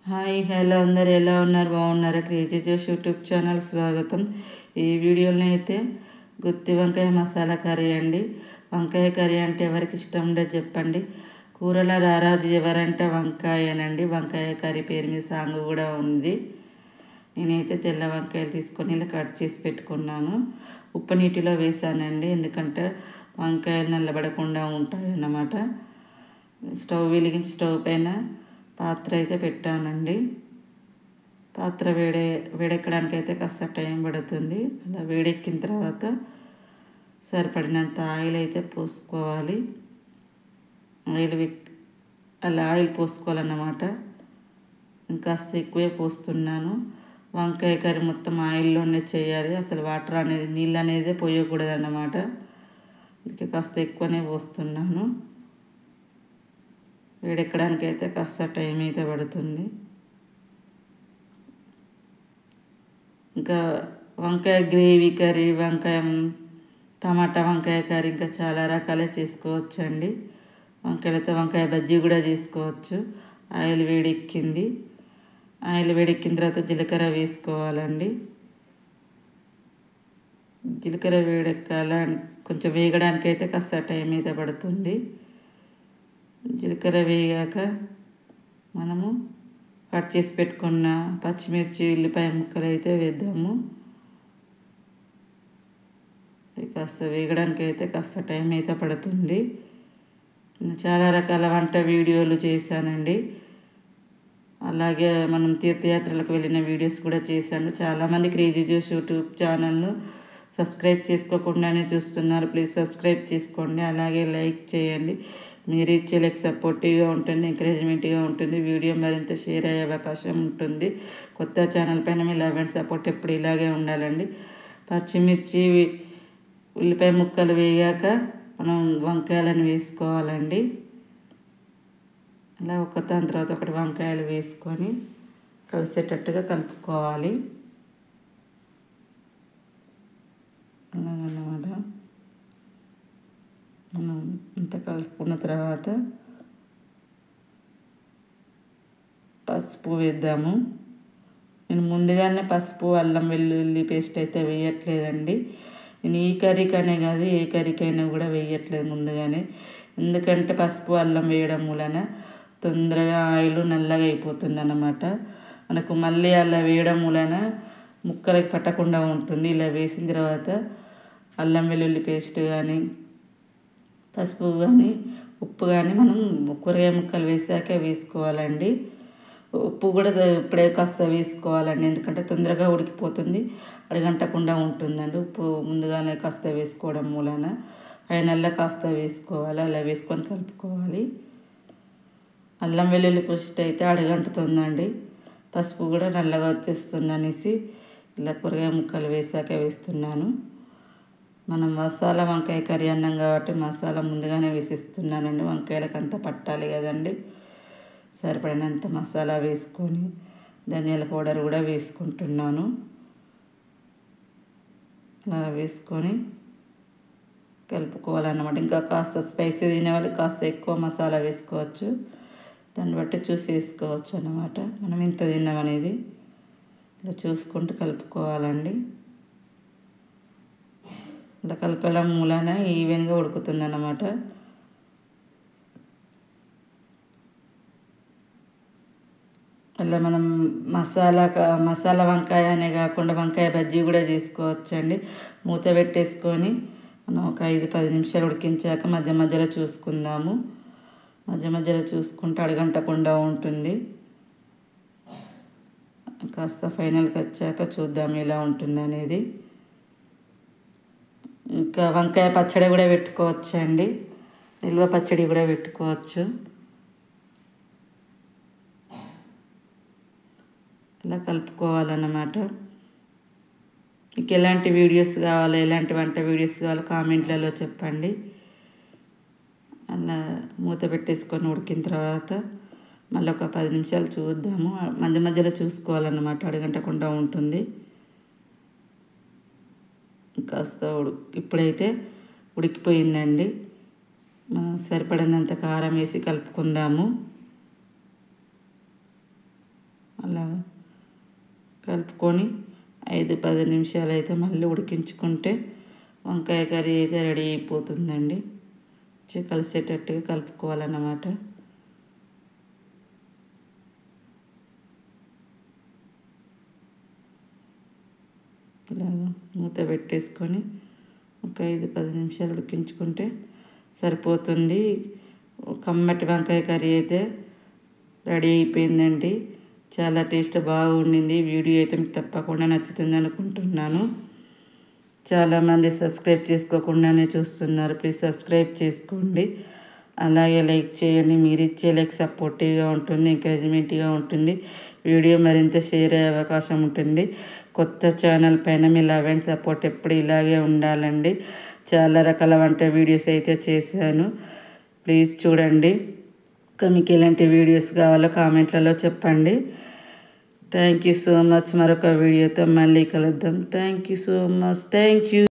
Hi hello అందరు ఎలా ఉన్నారు? బాగున్నారా? క్రేజీ జోష్ యూట్యూబ్ ఛానల్ స్వాగతం. ఈ వీడియోలో అయితే గుత్తి వంకాయ మసాలా కర్రీ అండి. వంకాయ కర్రీ అంటే ఎవరికి ఇష్టం ఉండదు చెప్పండి. కూరల రారాజు ఎవరంటే వంకాయనండి. వంకాయ కర్రీ పేరు మీద సాంగ్ కూడా ఉంది. నేనైతే తెల్ల వంకాయలు తీసుకొని ఇలా కట్ చేసి పెట్టుకున్నాను. ఉప్పు నీటిలో వేసానండి, ఎందుకంటే వంకాయలు నల్లబడకుండా ఉంటాయి అన్నమాట. స్టవ్ వెలిగించి స్టవ్ పైన పాత్ర అయితే పెట్టానండి. పాత్ర వేడెక్కడానికి అయితే కాస్త టైం పడుతుంది. అలా వేడెక్కిన తర్వాత సరిపడినంత ఆయిల్ అయితే పోసుకోవాలి. అలా ఆయిల్ పోసుకోవాలన్నమాట. ఇంకాస్త ఎక్కువే పోస్తున్నాను. వంకాయ కర్రీ మొత్తం ఆయిల్లోనే చేయాలి. అసలు వాటర్ అనేది నీళ్ళు అనేది పోయకూడదు అన్నమాట. అందుకే కాస్త ఎక్కువనే పోస్తున్నాను. వేడెక్కడానికి అయితే కాస్త టైం అయితే పడుతుంది. ఇంకా వంకాయ గ్రేవీ కర్రీ, టమాటా వంకాయ కర్రీ ఇంకా చాలా రకాలే చేసుకోవచ్చండి. వంకాయలతో వంకాయ బజ్జీ కూడా చేసుకోవచ్చు. ఆయిల్ వేడెక్కింది. ఆయిల్ వేడెక్కిన తర్వాత జీలకర్ర వేసుకోవాలండి. జీలకర్ర వేడెక్కాలని కొంచెం వేగడానికి అయితే కాస్త టైం అయితే పడుతుంది. జీలకర్ర వేగాక మనము కట్ చేసి పెట్టుకున్న పచ్చిమిర్చి, ఉల్లిపాయ ముక్కలు అయితే వేద్దాము. కాస్త వేగడానికి అయితే కాస్త టైం అయితే పడుతుంది. చాలా రకాల వంట వీడియోలు చేశానండి. అలాగే మనం తీర్థయాత్రలకు వెళ్ళిన వీడియోస్ కూడా చేశాను. చాలామంది క్రేజీ జోష్ యూట్యూబ్ ఛానల్ను సబ్స్క్రైబ్ చేసుకోకుండానే చూస్తున్నారు. ప్లీజ్ సబ్స్క్రైబ్ చేసుకోండి. అలాగే లైక్ చేయండి. మీరు ఇచ్చే లైక్ సపోర్టివ్గా ఉంటుంది, ఎంకరేజ్మెంట్గా ఉంటుంది. వీడియో మరింత షేర్ అయ్యే అవకాశం ఉంటుంది. కొత్త ఛానల్ పైన మీ లవ్ అండ్ సపోర్ట్ ఎప్పుడు ఇలాగే ఉండాలండి. పచ్చిమిర్చి, ఉల్లిపాయ ముక్కలు వేగాక మనం వంకాయలను వేసుకోవాలండి. అలా దాని తర్వాత ఒకటి వంకాయలు వేసుకొని కలిసేటట్టుగా కలుపుకోవాలి. అలాగన్నమాట. మనం ఇంత కలుపుకున్న తర్వాత పసుపు వేద్దాము. నేను ముందుగానే పసుపు, అల్లం వెల్లుల్లి పేస్ట్ అయితే వేయట్లేదండి. నేను ఈ కర్రీకనే కాదు ఏ కర్రీకైనా కూడా వేయట్లేదు ముందుగానే. ఎందుకంటే పసుపు, అల్లం వేయడం వలన తొందరగా ఆయిల్ నల్లగా అయిపోతుంది అన్నమాట. మనకు మళ్ళీ అలా వేయడం వలన ముక్కలకి పట్టకుండా ఉంటుంది. ఇలా వేసిన తర్వాత అల్లం వెల్లుల్లి పేస్ట్ కానీ, పసుపు కానీ, ఉప్పు కానీ మనం కూరగాయ ముక్కలు వేసాక వేసుకోవాలండి. ఉప్పు కూడా ఇప్పుడే కాస్త వేసుకోవాలండి, ఎందుకంటే తొందరగా ఉడికిపోతుంది, అడగంటకుండా ఉంటుందండి. ఉప్పు ముందుగానే కాస్త వేసుకోవడం మూలన ఫైనల్లో కాస్త వేసుకోవాలి. అలా వేసుకొని కలుపుకోవాలి. అల్లం వెల్లుల్లి పేస్ట్ అయితే అడగంటుతుందండి. పసుపు కూడా నల్లగా వచ్చేస్తుంది అనేసి ఇలా కూరగాయ ముక్కలు వేసాక వేస్తున్నాను. మనం మసాలా వంకాయ కర్రీ అన్నాం కాబట్టి మసాలా ముందుగానే వేసిస్తున్నానండి. వంకాయలకు అంతా పట్టాలి కదండి. సరిపడినంత మసాలా వేసుకొని ధనియాల పౌడర్ కూడా వేసుకుంటున్నాను. అలా వేసుకొని కలుపుకోవాలన్నమాట. ఇంకా కాస్త స్పైసీ తినే వాళ్ళు కాస్త ఎక్కువ మసాలా వేసుకోవచ్చు. దాన్ని బట్టి చూసి వేసుకోవచ్చు అన్నమాట. మనం ఇంత తిన్నామనేది ఇలా చూసుకుంటూ కలుపుకోవాలండి. ఇలా కలపడం మూలాన ఈవెన్గా ఉడుకుతుంది అన్నమాట. అలా మనం మసాలా వంకాయ అనే కాకుండా వంకాయ బజ్జీ కూడా చేసుకోవచ్చండి. మూత పెట్టేసుకొని మనం ఒక 5-10 నిమిషాలు ఉడికించాక మధ్య మధ్యలో చూసుకుందాము. మధ్య మధ్యలో చూసుకుంటే అడగంటకుండా ఉంటుంది. కాస్త ఫైనల్కి వచ్చాక చూద్దాం ఎలా ఉంటుంది అనేది. ఇంకా వంకాయ పచ్చడి కూడా పెట్టుకోవచ్చండి. నిల్వ పచ్చడి కూడా పెట్టుకోవచ్చు. ఇలా కలుపుకోవాలన్నమాట. మీకు ఎలాంటి వీడియోస్ కావాలో, ఎలాంటి వంట వీడియోస్ కావాలో కామెంట్లలో చెప్పండి. అలా మూత పెట్టేసుకొని ఉడికిన తర్వాత మళ్ళీ ఒక 10 నిమిషాలు చూద్దాము. మధ్య మధ్యలో చూసుకోవాలన్నమాట, అడగంటకుండా ఉంటుంది. కాస్త ఇప్పుడైతే ఉడికిపోయిందండి. సరిపడినంత కారం వేసి కలుపుకుందాము. అలాగా కలుపుకొని 5-10 నిమిషాలు అయితే మళ్ళీ ఉడికించుకుంటే వంకాయ కర్రీ అయితే రెడీ అయిపోతుందండి. కలిసేటట్టుగా కలుపుకోవాలన్నమాట. ఇలాగా మూత పెట్టేసుకొని ఒక 5-10 నిమిషాలు ఉడికించుకుంటే సరిపోతుంది. కమ్మటి వంకాయ కర్రీ అయితే రెడీ అయిపోయిందండి. చాలా టేస్ట్ బాగుండింది. వీడియో అయితే మీకు తప్పకుండా నచ్చుతుంది అనుకుంటున్నాను. చాలామంది సబ్స్క్రైబ్ చేసుకోకుండానే చూస్తున్నారు. ప్లీజ్ సబ్స్క్రైబ్ చేసుకోండి. అలాగే లైక్ చేయండి. మీరు ఇచ్చే లైక్ సపోర్టివ్గా ఉంటుంది, ఎంకరేజ్మెంట్గా ఉంటుంది. వీడియో మరింత షేర్ అయ్యే అవకాశం ఉంటుంది. కొత్త ఛానల్ పైన మీ లవ్ అండ్ సపోర్ట్ ఎప్పుడు ఇలాగే ఉండాలండి. చాలా రకాల వంట వీడియోస్ అయితే చేశాను. ప్లీజ్ చూడండి. మీకు ఎలాంటి వీడియోస్ కావాలో కామెంట్లలో చెప్పండి. Thank you so much. మరొక వీడియోతో మళ్ళీ కలుద్దాం. Thank you so much. Thank you.